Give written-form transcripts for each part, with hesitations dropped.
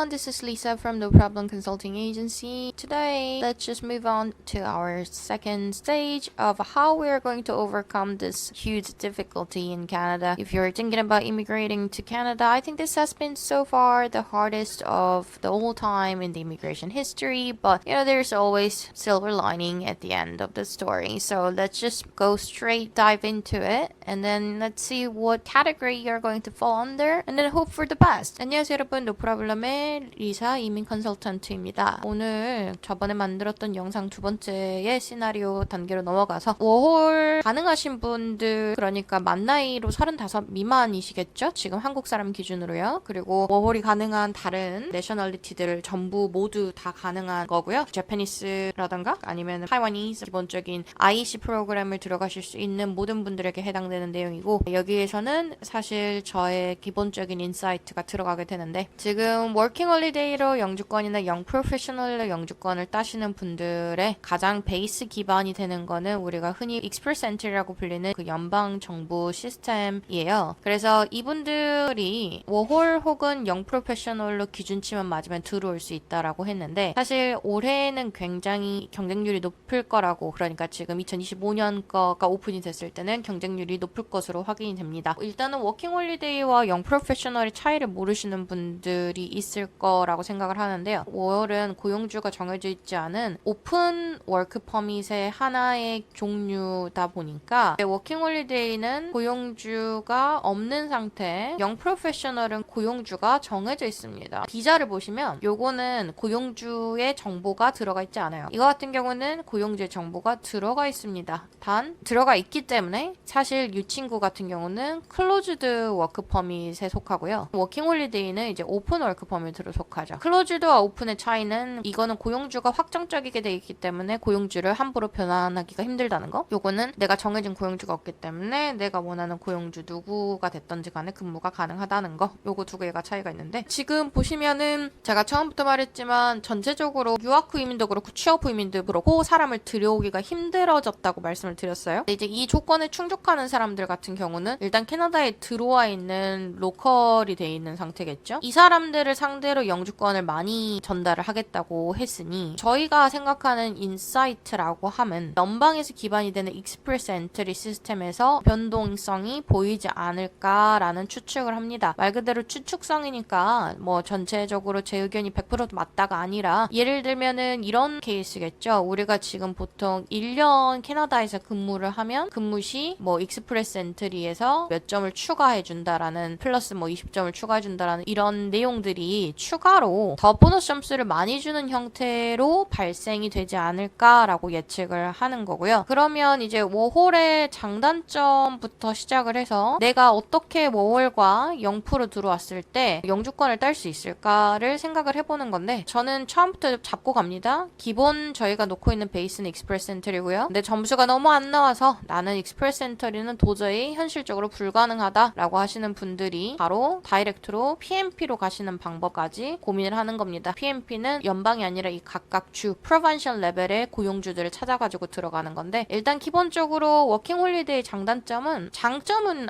everyone, this is Lisa from No Problem Consulting Agency. Today, let's just move on to our second stage of how we are going to overcome this huge difficulty in Canada. If you're thinking about immigrating to Canada, I think this has been so far the hardest of the whole time in the immigration history, but there's always silver lining at the end of the story. So let's just go straight dive into it, and then let's see what category you're going to fall under, and then hope for the best. 안녕하세요 여러분, 노프로블럼의 리사 이민 컨설턴트입니다. 오늘 저번에 만들었던 영상 두 번째의 시나리오 단계로 넘어가서 워홀 가능하신 분들, 그러니까 만 나이로 35 미만이시겠죠? 지금 한국 사람 기준으로요. 그리고 워홀이 가능한 다른 내셔널리티들을 전부 모두 다 가능한 거고요. 제페니스라던가 아니면 타이와니스, 기본적인 IEC 프로그램을 들어가실 수 있는 모든 분들에게 해당되는 내용이고, 여기에서는 사실 저의 기본적인 인사이트가 들어가게 되는데, 지금 워킹 홀리데이로 영주권이나 영 프로페셔널로 영주권을 따시는 분들의 가장 베이스 기반이 되는 거는 우리가 흔히 익스프레스 엔트리라고 불리는 그 연방 정부 시스템이에요. 그래서 이분들이 워홀 혹은 영 프로페셔널로 기준치만 맞으면 들어올 수 있다라고 했는데, 사실 올해는 굉장히 경쟁률이 높을 거라고, 그러니까 지금 2025년 거가 오픈이 됐을 때는 경쟁률이 높을 것으로 확인이 됩니다. 일단은 워킹 홀리데이와 영 프로페셔널의 차이를 모르시는 분들이 있을 거라고 생각을 하는데요. 5월은 고용주가 정해져 있지 않은 오픈 워크 퍼밋의 하나의 종류다 보니까, 워킹 홀리데이는 고용주가 없는 상태, 영 프로페셔널은 고용주가 정해져 있습니다. 비자를 보시면 요거는 고용주의 정보가 들어가 있지 않아요. 이거 같은 경우는 고용주의 정보가 들어가 있습니다. 단 들어가 있기 때문에 사실 이 친구 같은 경우는 클로즈드 워크 퍼밋에 속하고요. 워킹 홀리데이는 이제 오픈 워크 퍼밋으로 속하죠. 클로즈드와 오픈의 차이는, 이거는 고용주가 확정적이게 되어 있기 때문에 고용주를 함부로 변환하기가 힘들다는 거. 요거는 내가 정해진 고용주가 없기 때문에 내가 원하는 고용주 누구가 됐던지 간에 근무가 가능하다는 거. 요거 두 개가 차이가 있는데, 지금 보시면은 제가 처음부터 말했지만 전체적으로 유학 후이민도 그렇고 취업 후이민도 그렇고 사람을 들여오기가 힘들어졌다고 말씀을 드렸어요. 이제 이 조건에 충족하는 사람들 같은 경우는 일단 캐나다에 들어와 있는 로컬이 돼 있는 상태겠죠. 이 사람들을 상대로 영주권을 많이 전달을 하겠다고 했으니, 저희가 생각하는 인사이트라고 하면 연방에서 기반이 되는 익스프레스 엔트리 시스템에서 변동성이 보이지 않을까라는 추측을 합니다. 말 그대로 추측성이니까 뭐 전체적으로 제 의견이 100% 맞다가 아니라, 예를 들면은 이런 케이스겠죠. 우리가 지금 보통 1년 캐나다에서 근무를 하면 근무 시 뭐 익스프레스 엔트리에서 몇 점을 추가해 준다라는, 플러스 뭐 20점을 추가해 준다라는 이런 내용들이 추가로 더 보너스 점수를 많이 주는 형태로 발생이 되지 않을까라고 예측을 하는 거고요. 그러면 이제 워홀의 장단점부터 시작을 해서 내가 어떻게 워홀과 0% 들어왔을 때 영주권을 딸 수 있을까를 생각을 해보는 건데, 저는 처음부터 잡고 갑니다. 기본 저희가 놓고 있는 베이스는 익스프레스 엔트리고요. 근데 점수가 너무 안 나와서 나는 익스프레스 엔트리는 도저히 현실적으로 불가능하다라고 하시는 분들이 바로 다이렉트로 PMP로 가시는 방법까지 고민을 하는 겁니다. PMP는 연방이 아니라 이 각각 주, 프로반셜 레벨의 고용주들을 찾아가지고 들어가는 건데, 일단 기본적으로 워킹 홀리데이 장점은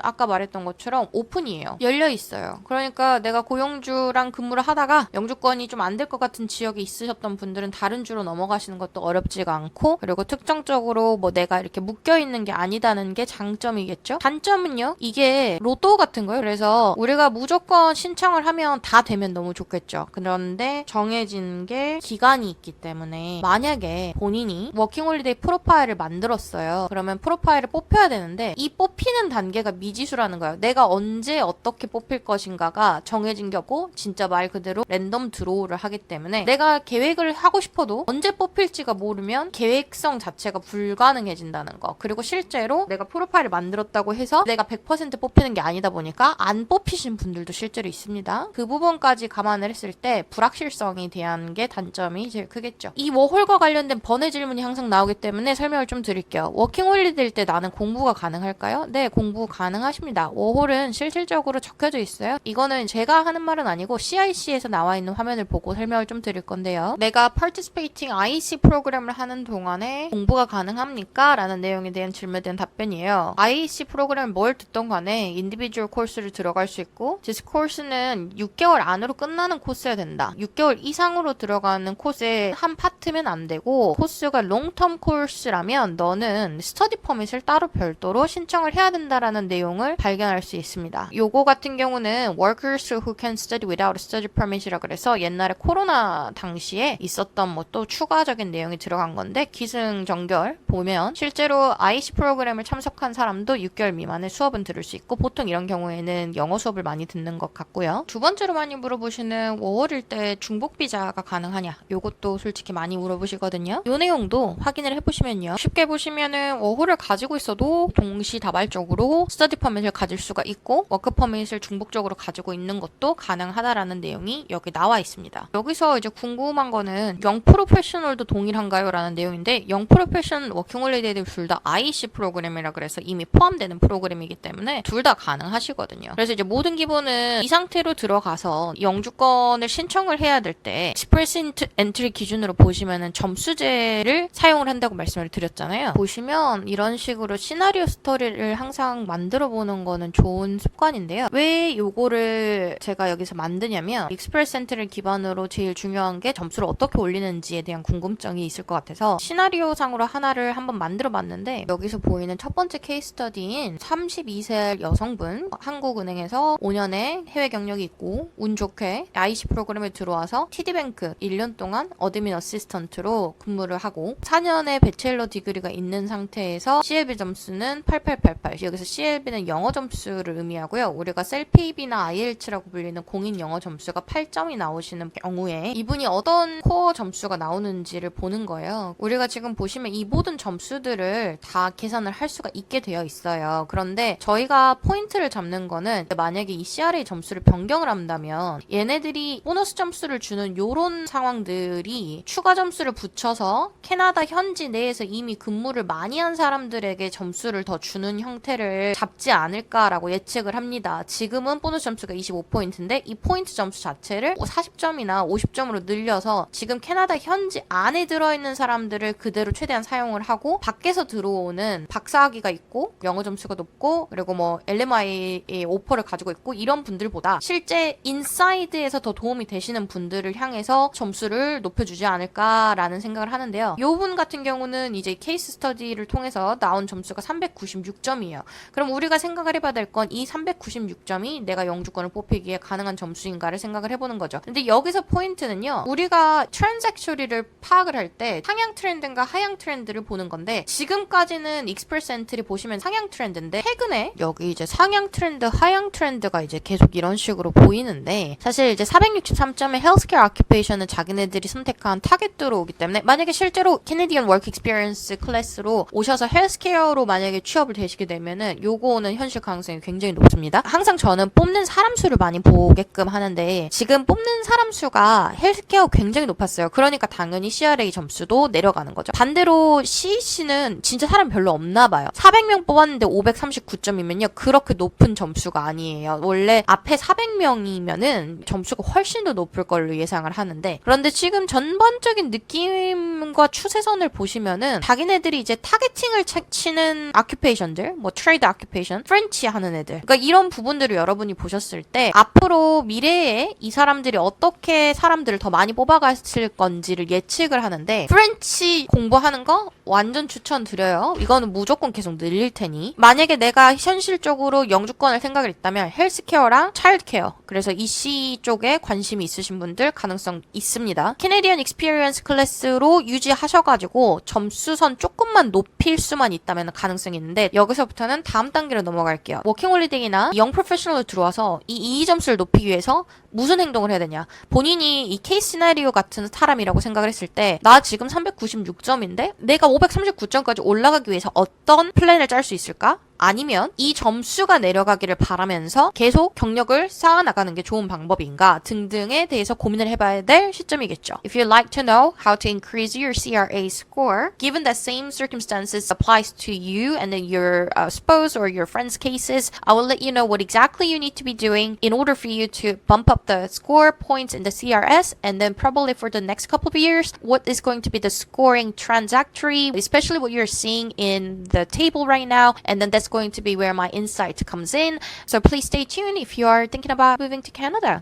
아까 말했던 것처럼 오픈이에요. 열려 있어요. 그러니까 내가 고용주랑 근무를 하다가 영주권이 좀 안 될 것 같은 지역에 있으셨던 분들은 다른 주로 넘어가시는 것도 어렵지가 않고, 그리고 특정적으로 뭐 내가 이렇게 묶여 있는 게 아니다는 게 장점이겠죠. 단점은요, 이게 로또 같은 거예요. 그래서 우리가 무조건 신청을 하면 다 되면 너무 좋겠죠. 그런데 정해진 게 기간이 있기 때문에, 만약에 본인이 워킹홀리데이 프로파일을 만들었어요. 그러면 프로파일을 뽑혀야 되는데, 이 뽑히는 단계가 미지수라는 거예요. 내가 언제 어떻게 뽑힐 것인가가 정해진 게 없고, 진짜 말 그대로 랜덤 드로우를 하기 때문에 내가 계획을 하고 싶어도 언제 뽑힐지가 모르면 계획성 자체가 불가능해진다는 거. 그리고 실제로 내가 프로파일을 만들었다고 해서 내가 100% 뽑히는 게 아니다 보니까 안 뽑히신 분들도 실제로 있습니다. 그 부분까지 감안을 했을 때 불확실성에 대한 게 단점이 제일 크겠죠. 이 워홀과 관련된 번외 질문이 항상 나오기 때문에 설명을 좀 드릴게요. 워킹 홀리데이일 때 나는 공부가 가능할까요? 네, 공부 가능하십니다. 워홀은 실질적으로 적혀져 있어요. 이거는 제가 하는 말은 아니고 CIC에서 나와 있는 화면을 보고 설명을 좀 드릴 건데요. 내가 participating IEC 프로그램을 하는 동안에 공부가 가능합니까? 라는 내용에 대한 질문에 대한 답변이에요. IEC 프로그램을 뭘 듣던 간에 인디비주얼 코र्스를 들어갈 수 있고, 디스 코र्스는 6개월 안으로 끝나 하나는 코스여야 된다. 6개월 이상으로 들어가는 코스의 한 파트면 안 되고 코스가 롱텀 코스라면 너는 스터디 퍼밋을 따로 별도로 신청을 해야 된다라는 내용을 발견할 수 있습니다. 요거 같은 경우는 workers who can study without a study permit이라 그래서 옛날에 코로나 당시에 있었던 뭐 또 추가적인 내용이 들어간 건데 기승전결 보면 실제로 IC 프로그램을 참석한 사람도 6개월 미만의 수업은 들을 수 있고 보통 이런 경우에는 영어 수업을 많이 듣는 것 같고요. 두 번째로 많이 물어보시는 5월일 때 중복 비자가 가능하냐? 요것도 솔직히 많이 물어보시거든요. 요 내용도 확인을 해보시면요. 쉽게 보시면은 워홀을 가지고 있어도 동시다발적으로 스터디 퍼밋을 가질 수가 있고 워크 퍼밋을 중복적으로 가지고 있는 것도 가능하다라는 내용이 여기 나와 있습니다. 여기서 이제 궁금한 거는 영 프로페셔널도 동일한가요? 라는 내용인데 영 프로페셔널 워킹홀리데이들 둘 다 IC 프로그램이라 그래서 이미 포함되는 프로그램이기 때문에 둘 다 가능하시거든요. 그래서 이제 모든 기본은 이 상태로 들어가서 영주권을 신청을 해야 될 때 익스프레스 엔트리 기준으로 보시면은 점수제를 사용을 한다고 말씀을 드렸잖아요. 보시면 이런 식으로 시나리오 스토리를 항상 만들어 보는 거는 좋은 습관인데요. 왜 요거를 제가 여기서 만드냐면 익스프레스 엔트리를 기반으로 제일 중요한 게 점수를 어떻게 올리는지에 대한 궁금증이 있을 것 같아서 시나리오 상으로 하나를 한번 만들어 봤는데 여기서 보이는 첫 번째 케이스 스터디인 32세 여성분 한국은행에서 5년의 해외 경력이 있고 운 좋게 IC 프로그램에 들어와서 TD뱅크 1년 동안 어드민 어시스턴트로 근무를 하고 4년의 배첼러 디그리가 있는 상태에서 CLB 점수는 8888 여기서 CLB는 영어 점수를 의미하고요. 우리가 셀피비나 IELTS라고 불리는 공인 영어 점수가 8점이 나오시는 경우에 이분이 어떤 코어 점수가 나오는지를 보는 거예요. 우리가 지금 보시면 이 모든 점수들을 다 계산을 할 수가 있게 되어 있어요. 그런데 저희가 포인트를 잡는 거는 만약에 이 CRA 점수를 변경을 한다면 얘네들이 보너스 점수를 주는 요런 상황들이 추가 점수를 붙여서 캐나다 현지 내에서 이미 근무를 많이 한 사람들에게 점수를 더 주는 형태를 잡지 않을까라고 예측을 합니다. 지금은 보너스 점수가 25포인트인데 이 포인트 점수 자체를 40점이나 50점으로 늘려서 지금 캐나다 현지 안에 들어있는 사람들을 그대로 최대한 사용을 하고 밖에서 들어오는 박사학위가 있고 영어 점수가 높고 그리고 뭐 LMI의 오퍼를 가지고 있고 이런 분들보다 실제 인사이드에서 더 도움이 되시는 분들을 향해서 점수를 높여주지 않을까라는 생각을 하는데요. 요분 같은 경우는 이제 케이스 스터디를 통해서 나온 점수가 396점이에요. 그럼 우리가 생각을 해봐야 될 건 이 396점이 내가 영주권을 뽑히기에 가능한 점수인가를 생각을 해보는 거죠. 근데 여기서 포인트는요. 우리가 트랜잭쇼리를 파악을 할 때 상향 트렌드인가 하향 트렌드를 보는 건데 지금까지는 익스프레스 엔트리 보시면 상향 트렌드인데 최근에 여기 이제 상향 트렌드 하향 트렌드가 이제 계속 이런 식으로 보이는데 사실 이제 463점의 헬스케어 아큐페이션은 자기네들이 선택한 타겟으로 오기 때문에 만약에 실제로 캐네디언 워크 익스피리언스 클래스로 오셔서 헬스케어로 만약에 취업을 되시게 되면은 요거는 현실 가능성이 굉장히 높습니다. 항상 저는 뽑는 사람 수를 많이 보게끔 하는데 지금 뽑는 사람 수가 헬스케어 굉장히 높았어요. 그러니까 당연히 CRA 점수도 내려가는 거죠. 반대로 CEC는 진짜 사람 별로 없나 봐요. 400명 뽑았는데 539점이면요. 그렇게 높은 점수가 아니에요. 원래 앞에 400명이면은 점수가 훨씬 더 높을 걸로 예상을 하는데 그런데 지금 전반적인 느낌과 추세선을 보시면은 자기네들이 이제 타겟팅을 치는 아큐페이션들 뭐 트레이드 아큐페이션, 프렌치 하는 애들 그러니까 이런 부분들을 여러분이 보셨을 때 앞으로 미래에 이 사람들이 어떻게 사람들을 더 많이 뽑아갔을 건지를 예측을 하는데 프렌치 공부하는 거 완전 추천드려요. 이거는 무조건 계속 늘릴 테니 만약에 내가 현실적으로 영주권을 생각을 했다면 헬스케어랑 차일드케어 그래서 EC 쪽에 관심이 있으신 분들 가능성 있습니다. 캐네디언 익스피리언스 클래스로 유지하셔가지고 점수선 조금만 높일 수만 있다면 가능성이 있는데 여기서부터는 다음 단계로 넘어갈게요. 워킹홀리데이나 영 프로페셔널로 들어와서 이 이의 점수를 높이기 위해서 무슨 행동을 해야 되냐 본인이 이 케이스 시나리오 같은 사람이라고 생각을 했을 때 나 지금 396점인데 내가 539점까지 올라가기 위해서 어떤 플랜을 짤 수 있을까? 아니면 이 점수가 내려가기를 바라면서 계속 경력을 쌓아나가는 게 좋은 방법인가 등등에 대해서 고민을 해봐야 될 시점이겠죠. If you'd like to know how to increase your CRA score, given that same circumstances applies to you and then your spouse or your friend's cases, I will let you know what exactly you need to be doing in order for you to bump up the score points in the CRS and then probably for the next couple of years, what is going to be the scoring trajectory, especially what you're seeing in the table right now, and then that's going to be where my insight comes in. So please stay tuned if you are thinking about moving to Canada.